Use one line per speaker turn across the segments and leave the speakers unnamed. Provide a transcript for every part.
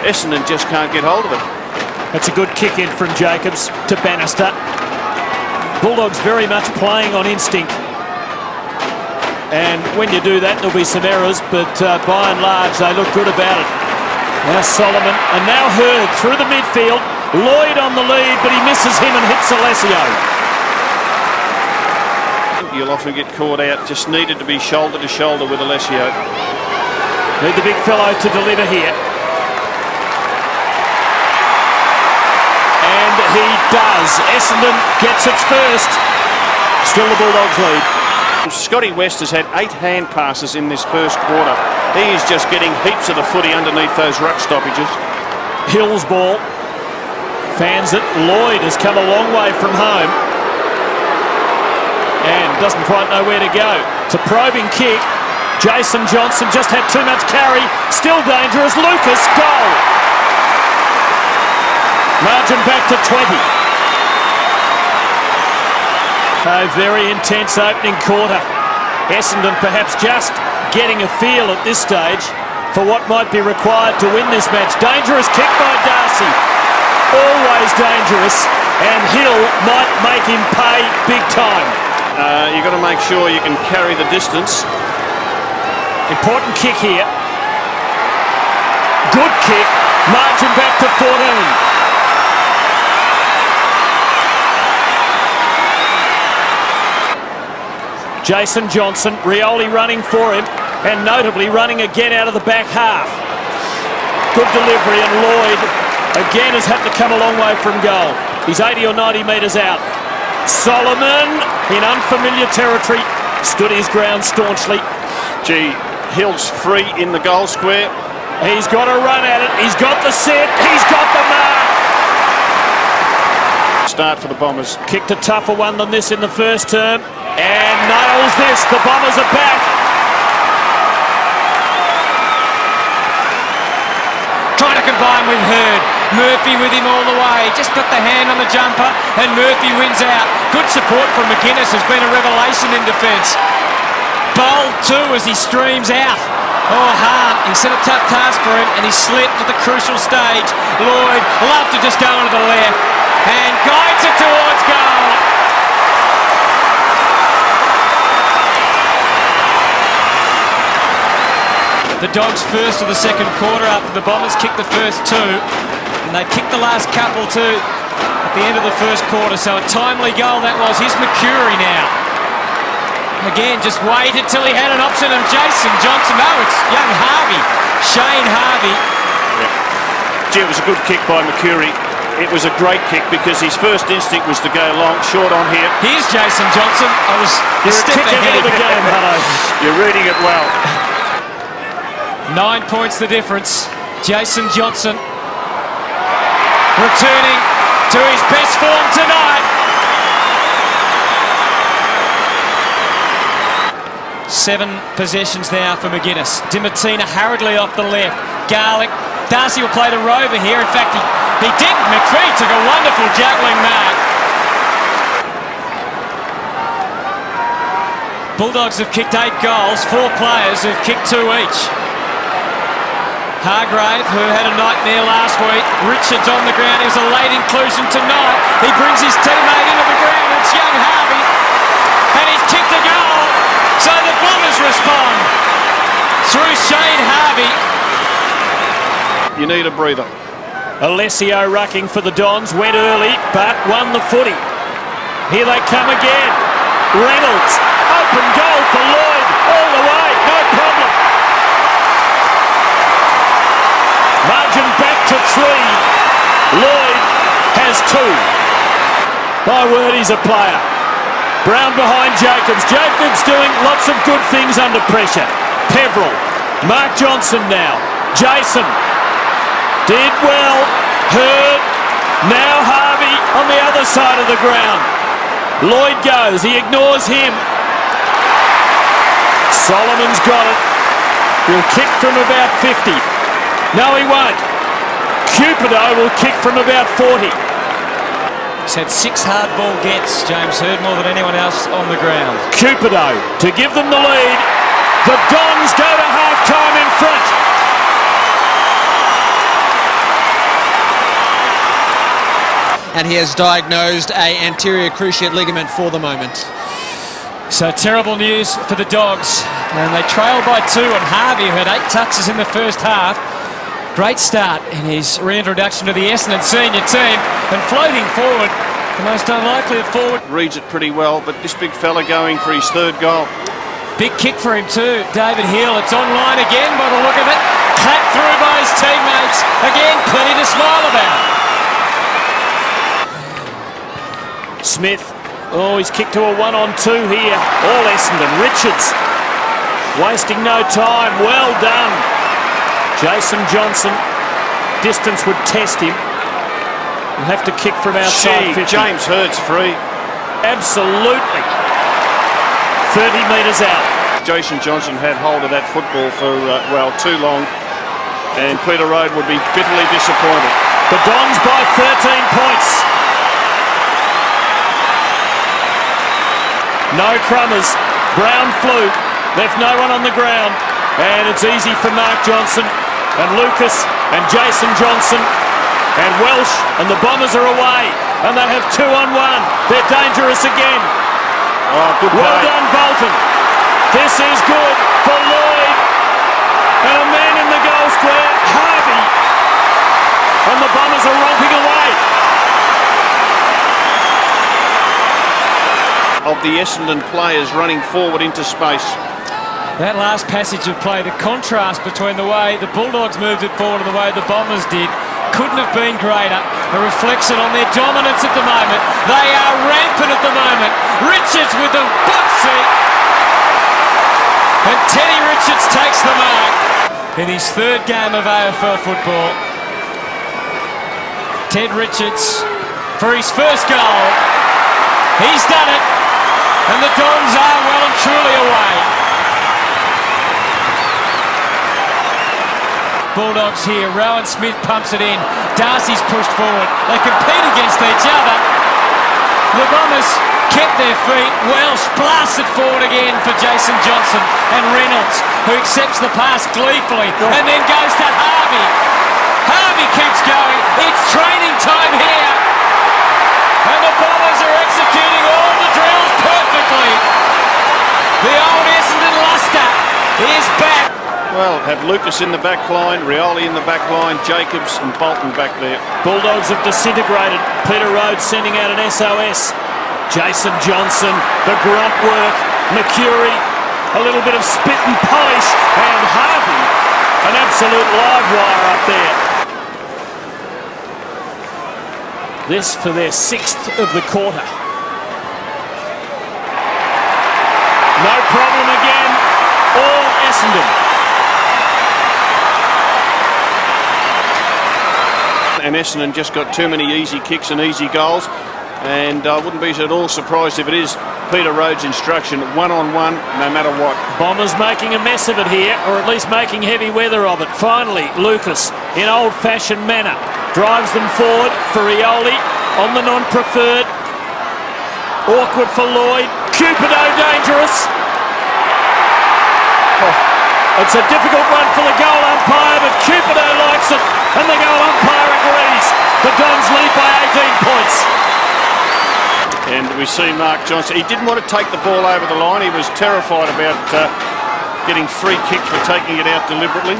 Essendon just can't get hold of it.
That's a good kick in from Jacobs to Bannister. Bulldogs very much playing on instinct. And when you do that, there'll be some errors, but by and large, they look good about it. Now Solomon, and now Hurd through the midfield. Lloyd on the lead, but he misses him and hits Alessio.
You'll often get caught out. Just needed to be shoulder to shoulder with Alessio.
Need the big fellow to deliver here. And he does. Essendon gets its first. Still the Bulldogs lead.
Scotty West has had 8 hand passes in this first quarter. He is just getting heaps of the footy underneath those ruck stoppages.
Hill's ball. Fans it. Lloyd has come a long way from home. And doesn't quite know where to go. It's a probing kick. Jason Johnson just had too much carry. Still dangerous. Lucas, goal. Margin back to 20. A very intense opening quarter. Essendon perhaps just getting a feel at this stage for what might be required to win this match. Dangerous kick by Darcy. Always dangerous. And Hill might make him pay big time.
You've got to make sure you can carry the distance.
Important kick here. Good kick. Margin back to 14. Jason Johnson, Rioli running for him, and notably running again out of the back half. Good delivery, and Lloyd again has had to come a long way from goal. He's 80 or 90 metres out. Solomon, in unfamiliar territory, stood his ground staunchly.
Gee, Hill's free in the goal square.
He's got a run at it. He's got the set. He's got the mark.
Start for the Bombers.
Kicked a tougher one than this in the first term. And nails this. The Bombers are back.
Trying to combine with Hurd. Murphy with him all the way. Just got the hand on the jumper and Murphy wins out. Good support from McGuinness. Has been a revelation in defence. Bold too as he streams out. Oh, Hart, he set a tough task for him and he slipped at the crucial stage. Lloyd loved to just go onto the left and guides it towards goal. The Dogs first of the second quarter after the Bombers kicked the first 2. And they kicked the last couple too at the end of the first quarter. So a timely goal that was. Here's McCurry now. Again, just waited till he had an option of Jason Johnson. No, it's young Harvey. Shane Harvey.
Yeah. Gee, it was a good kick by McCurry. It was a great kick because his first instinct was to go long, short on here.
Here's Jason Johnson.
You're a kick ahead of the game, hello.
You're reading it well.
9 points the difference. Jason Johnson returning to his best form tonight. 7 possessions now for McGuinness. Dimatina hurriedly off the left. Garlick. Darcy will play to Rover here. In fact, he did. McPhee took a wonderful juggling mark. Bulldogs have kicked 8 goals. 4 players have kicked 2 each. Hargrave, who had a nightmare last week. Richards on the ground. He was a late inclusion tonight. He brings his teammate into the ground. It's young Harvey. And he's kicked a goal. So the Bombers respond through Shane Harvey.
You need a breather.
Alessio rucking for the Dons. Went early, but won the footy. Here they come again. Reynolds. Open goal for Lloyd. All the way. No problem. Margin back to 3. Lloyd has 2. My word, he's a player. Brown behind Jacobs. Jacobs doing lots of good things under pressure. Peveril. Mark Johnson now. Jason. Did well. Hurd. Now Harvey on the other side of the ground. Lloyd goes. He ignores him. Solomon's got it. He'll kick from about 50. No, he won't. Cupido will kick from about 40.
He's had 6 hard ball gets, James Hurd, more than anyone else on the ground.
Cupido to give them the lead. The Dons go to half-time in front.
and he has diagnosed a anterior cruciate ligament for the moment.
So terrible news for the Dogs, and they trailed by 2, and Harvey, who had 8 touches in the first half, great start in his reintroduction to the Essendon senior team, and floating forward, the most unlikely of forward.
Reads it pretty well, but this big fella going for his 3rd goal.
Big kick for him too, David Hill. It's online again by the look of it. Clapped through by his teammates. Again, plenty to smile about.
Smith. Oh, he's kicked to a 1-on-2 here. All Essendon. Richards wasting no time. Well done. Jason Johnson. Distance would test him. He'll have to kick from outside 50.
James Hurd's free.
Absolutely. 30 metres out.
Jason Johnson had hold of that football for, too long. And Peter Road would be bitterly disappointed.
The Dons by 13 points. No crummers. Brown flew. Left no one on the ground. And it's easy for Mark Johnson and Lucas and Jason Johnson and Welsh, and the Bombers are away. And they have 2-on-1. They're dangerous again.
Oh, good play.
Well done, Bolton. This is good for Lloyd. And a man in the goal square, Harvey. And the Bombers are romping away.
Of the Essendon players running forward into space.
That last passage of play, the contrast between the way the Bulldogs moved it forward and the way the Bombers did, couldn't have been greater. A reflection on their dominance at the moment. They are rampant at the moment. Richards with the butt seat. And Teddy Richards takes the mark in his 3rd game of AFL football. Ted Richards for his 1st goal. He's done it. And the Dons are well and truly away. Bulldogs here. Rowan Smith pumps it in. Darcy's pushed forward. They compete against each other. The Bombers kept their feet. Welsh blasted forward again for Jason Johnson, and Reynolds, who accepts the pass gleefully and then goes to Harvey. Harvey keeps going. It's training time here. And the Bombers are executing all the drills perfectly. The old Essendon luster is back.
Well, have Lucas in the back line, Rioli in the back line, Jacobs and Bolton back there.
Bulldogs have disintegrated. Peter Rhodes sending out an SOS. Jason Johnson, the grunt work. Mercury, a little bit of spit and polish. And Harvey, an absolute live wire up there. This for their 6th of the quarter. No problem again. All Essendon.
And Essendon just got too many easy kicks and easy goals. And I wouldn't be at all surprised if it is Peter Rhodes' instruction, 1-on-1, no matter what.
Bombers making a mess of it here, or at least making heavy weather of it. Finally, Lucas, in old-fashioned manner, drives them forward for Rioli on the non-preferred. Awkward for Lloyd. Cupido dangerous. It's a difficult one for the goal umpire, but Cupido likes it, and the goal umpire agrees. The Dons lead by 18 points.
And we see Mark Johnson. He didn't want to take the ball over the line. He was terrified about getting free kicked for taking it out deliberately.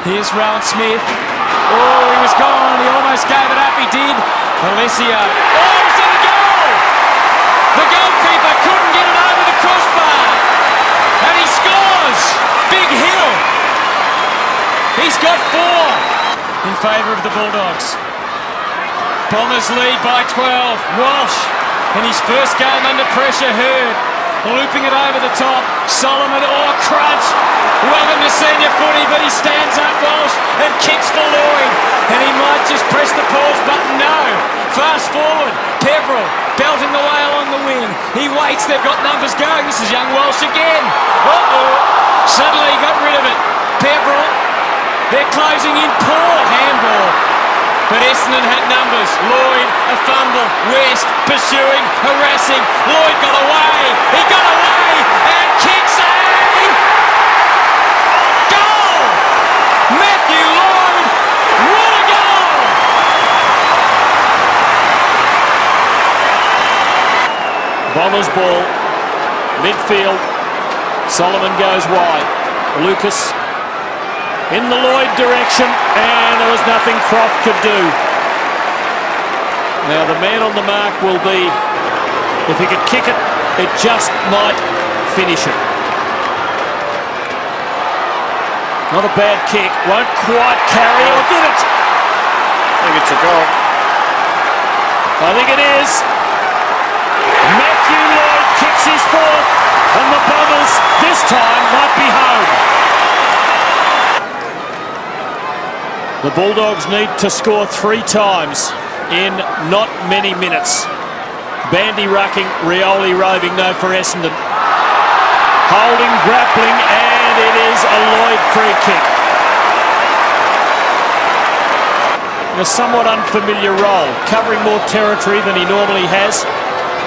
Here's Rowan Smith. Oh, he was gone. He almost gave it up. He did. Alessio. Oh, it's in a goal! The goalkeeper couldn't get it over the crossbar. And he scores. Big Hill. He's got 4 in favour of the Bulldogs. Bombers lead by 12. Walsh in his first game under pressure. Hurd looping it over the top. Solomon or Crunch. Welcome to senior footy, but he stands up, Walsh, and kicks for Lloyd. And he might just press the pause button. No. Fast forward. Peverill belting the way along the wing. He waits. They've got numbers going. This is young Walsh again. Suddenly he got rid of it. Peverill. They're closing in. Poor handball. But Essendon had numbers. Lloyd, a fumble. West pursuing, harassing. Lloyd got away. He got away and kicks a goal! Matthew Lloyd, what a goal!
Bombers ball. Midfield. Solomon goes wide. Lucas in the Lloyd direction, and there was nothing Croft could do. Now the man on the mark will be, if he could kick it, it just might finish it. Not a bad kick, won't quite carry, or did it?
I think it's a goal.
I think it is. Matthew Lloyd kicks his fourth, and the Bombers this time might be home. The Bulldogs need to score 3 times in not many minutes. Bandy rucking, Rioli roving, no for Essendon. Holding, grappling, and it is a Lloyd free kick. In a somewhat unfamiliar role, covering more territory than he normally has.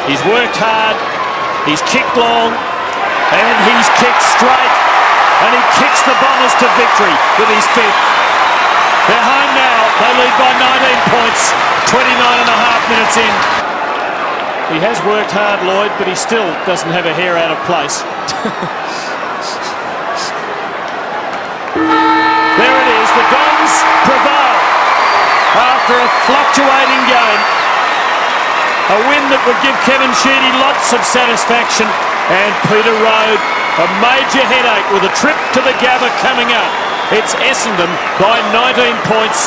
He's worked hard, he's kicked long, and he's kicked straight, and he kicks the Bombers to victory with his 5th. They're home now, they lead by 19 points, 29 and a half minutes in. He has worked hard, Lloyd, but he still doesn't have a hair out of place. There it is, the Dons prevail after a fluctuating game. A win that would give Kevin Sheedy lots of satisfaction, and Peter Road a major headache with a trip to the Gabba coming up. It's Essendon by 19 points.